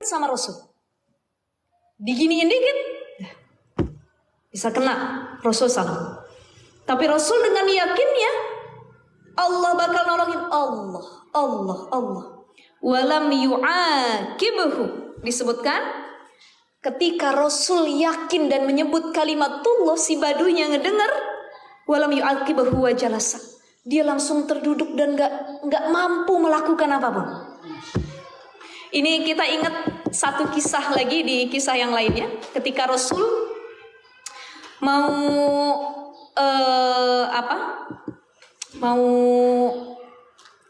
dekat sama Rasul. Diginiin dikit, bisa kena Rasul salam. Tapi Rasul dengan yakinnya Allah bakal nolongin. Allah. Walam yu'aqibuhu. Disebutkan ketika Rasul yakin dan menyebut kalimatullah, si badunya ngedengar, walam yu'aqibuhu wa jalasa. Dia langsung terduduk dan gak mampu melakukan apapun. Ini kita ingat satu kisah lagi di kisah yang lainnya. Ketika Rasul mau mau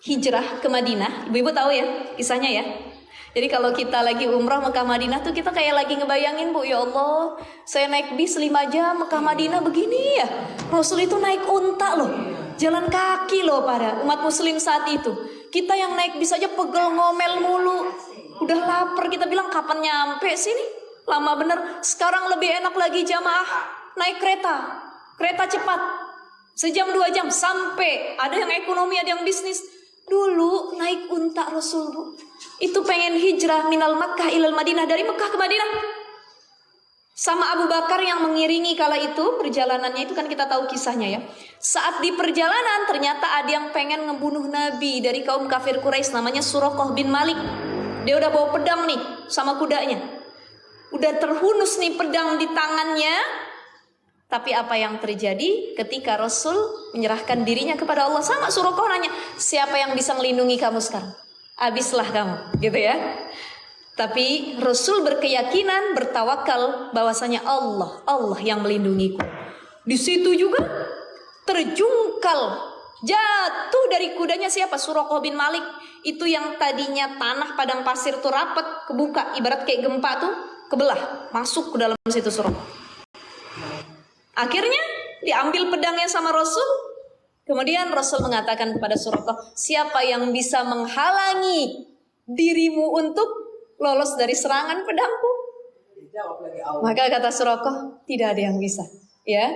hijrah ke Madinah. Ibu-ibu tahu ya kisahnya ya. Jadi kalau kita lagi umrah Mekah Madinah tuh kita kayak lagi ngebayangin, Bu, ya Allah, saya naik bis 5 jam Mekah Madinah begini ya. Rasul itu naik unta loh, jalan kaki loh pada umat muslim saat itu. Kita yang naik bis aja pegel ngomel mulu. Udah lapar kita bilang kapan nyampe sini? Lama bener. Sekarang lebih enak lagi jamaah naik kereta cepat. Sejam 2 jam sampai. Ada yang ekonomi, ada yang bisnis. Dulu naik unta Rasul, Bu. Itu pengen hijrah minal Makkah ilal Madinah, dari Mekah ke Madinah. Sama Abu Bakar yang mengiringi kala itu perjalanannya, itu kan kita tahu kisahnya ya. Saat di perjalanan ternyata ada yang pengen ngebunuh Nabi dari kaum kafir Quraisy, namanya Suraqah bin Malik. Dia udah bawa pedang nih sama kudanya. Udah terhunus nih pedang di tangannya. Tapi apa yang terjadi ketika Rasul menyerahkan dirinya kepada Allah? Sama Suraqah nanya, siapa yang bisa melindungi kamu sekarang? Habislah kamu, gitu ya. Tapi Rasul berkeyakinan, bertawakal bahwasanya Allah yang melindungiku. Di situ juga terjungkal, jatuh dari kudanya siapa? Suraqah bin Malik. Itu yang tadinya tanah padang pasir tuh rapat, kebuka, ibarat kayak gempa tuh, kebelah, masuk ke dalam situ Suraqah. Akhirnya diambil pedangnya sama Rasul. Kemudian Rasul mengatakan kepada Suraqah, siapa yang bisa menghalangi dirimu untuk lolos dari serangan pedangku? Maka kata Suraqah, tidak ada yang bisa. Ya,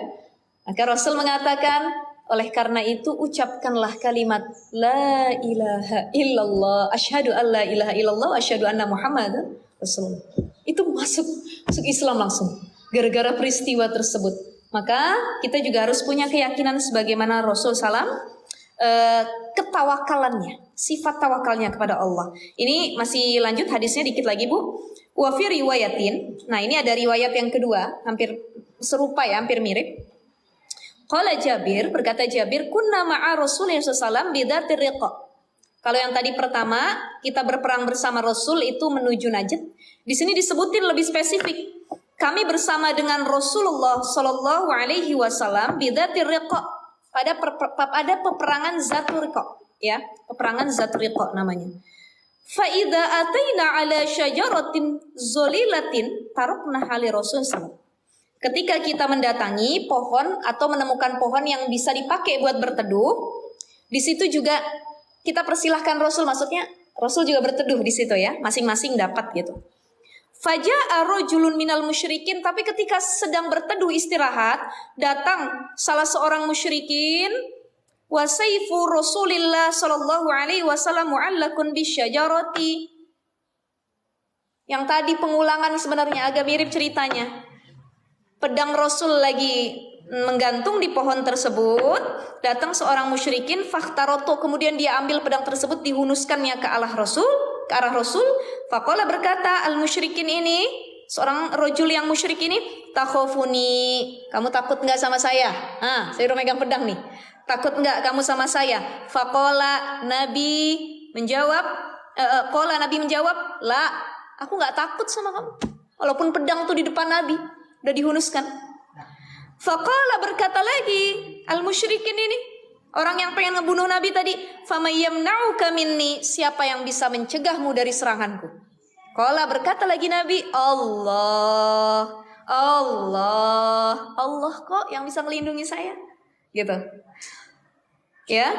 maka Rasul mengatakan, oleh karena itu ucapkanlah kalimat La ilaha illallah, asyhadu an la ilaha illallah, asyhadu anna Muhammadan Rasulullah. Itu masuk Islam langsung gara-gara peristiwa tersebut. Maka kita juga harus punya keyakinan sebagaimana Rasul salam, ketawakalannya, sifat tawakalnya kepada Allah. Ini masih lanjut hadisnya dikit lagi, Bu. Wa fi riwayatin. Nah, ini ada riwayat yang kedua, hampir serupa ya, hampir mirip. Qala Jabir, berkata Jabir, kunna ma'a Rasulullah sallallahu bidatir riqa. Kalau yang tadi pertama, kita berperang bersama Rasul itu menuju Najd. Di sini disebutin lebih spesifik. Kami bersama dengan Rasulullah sallallahu alaihi wasallam bidatir riqa, pada peperangan Zatul Riqa, ya, peperangan Zatul Riqa namanya. Fa idza ataina ala syajaratin zalilatin tarakna hali Rasul sallallahu. Ketika kita mendatangi pohon atau menemukan pohon yang bisa dipakai buat berteduh, di situ juga kita persilahkan Rasul, maksudnya Rasul juga berteduh di situ ya, masing-masing dapat gitu. Faja'a rajulun minal musyrikin, tapi ketika sedang berteduh istirahat, datang salah seorang musyrikin, wa sayfu Rasulillah sallallahu alaihi wasallam mu'allakun bisyajarati. Yang tadi pengulangan sebenarnya agak mirip ceritanya. Pedang Rasul lagi menggantung di pohon tersebut, datang seorang musyrikin, fakhtaroto, kemudian dia ambil pedang tersebut, dihunuskannya ke arah Rasul. Faqala berkata al musyrikin ini, seorang rajul yang musyrik ini, takhofuni, kamu takut enggak sama saya? Saya udah megang pedang nih. Takut enggak kamu sama saya? Faqala, Nabi menjawab, la, aku enggak takut sama kamu. Walaupun pedang tuh di depan Nabi udah dihunuskan. Faqala, berkata lagi al musyrikin ini, orang yang pengen ngebunuh Nabi tadi, famayamna'uka minni, siapa yang bisa mencegahmu dari seranganku? Qala, berkata lagi Nabi, Allah kok yang bisa melindungi saya, gitu. Ya.